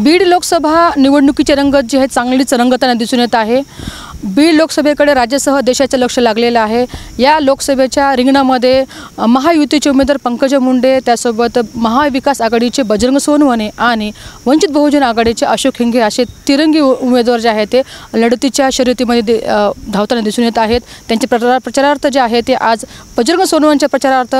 बीड लोकसभा निवडणुकीची रंगत जी आहे चांगलीच रंगताना दिसून येत आहे। बीड लोकसभेकडे राज्यासह देशाचे लक्ष लागलेलं आहे। या लोकसभेच्या रिंगणामध्ये महायुतीचे उमेदवार पंकजा मुंडे, त्यासोबत महाविकास आघाडीचे बजरंग सोनवणे आणि वंचित बहुजन आघाडीचे अशोक हिंगे असे तिरंगी उमेदवार जे आहेत ते लढतीच्या शर्यतीमध्ये धावताना दिसून येत आहेत। त्यांचे प्रचारार्थ जे आहे ते आज बजरंग सोनवणेच्या प्रचारार्थ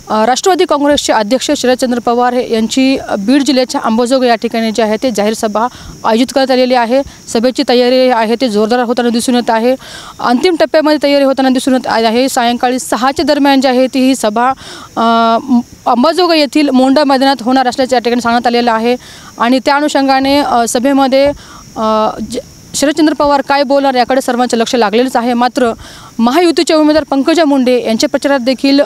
राष्ट्रवादी काँग्रेसचे अध्यक्ष शरदचंद्र पवार यांची बीड जिल्ह्याच्या अंबाजोगाई या ठिकाणी जे आहे ते जाहीर सभा आयोजित करण्यात आलेली आहे। सभेची तयारी आहे ते जोरदार होताना दिसून येत आहे। अंतिम टप्प्यामध्ये तयारी होताना दिसून येत आहे। सायंकाळी 6च्या दरम्यान जी आहे ती ही सभा अंबाजोगाई येथील मोंडा मैदानात होणार असल्याचे या ठिकाणी सांगण्यात आलेलं आहे आणि त्या अनुषंगाने सभेमध्ये शरदचंद्र पवार काय बोलणार याकडे सर्वांचे लक्ष लागलेलेच आहे। मात्र महायुतीचे उमेदवार पंकजा मुंडे यांच्या प्रचारात देखील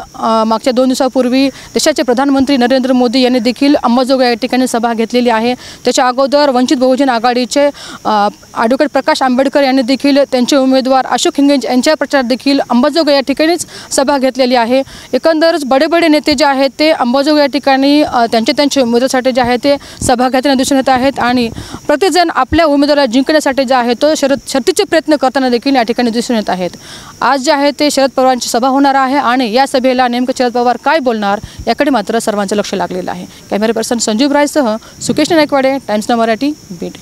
मागच्या 2 दिवसापूर्वी देशाचे प्रधानमंत्री नरेंद्र मोदी यांनी देखील अंबाजोगाई या ठिकाणी सभा घेतलेली आहे। त्याच्या अगोदर वंचित बहुजन आघाडीचे ॲडव्होकेट प्रकाश आंबेडकर यांनी देखील त्यांचे उमेदवार अशोक हिंगे यांच्या प्रचारात देखील अंबाजोगाई या ठिकाणीच सभा घेतलेली आहे। एकंदरच बडे नेते जे आहेत ते अंबाजोगाई या ठिकाणी त्यांच्या उमेदवारासाठी जे आहे ते सभा घेताना दिसून येत आहेत आणि प्रत्येकजण आपल्या उमेदवाराला जिंकण्यासाठी जे आहे तो शर्तीचे प्रयत्न करताना देखील या ठिकाणी दिसून येत आहेत। आज जे आहे ते शरद पवारांची सभा होणार आहे आणि या सभेला नेमकं शरद पवार काय बोलणार याकडे मात्र सर्वांचं लक्ष लागलेलं आहे। कॅमेरा पर्सन संजीव रायसह सुकेश नायकवाडे, टाइम्स मराठी, बीड।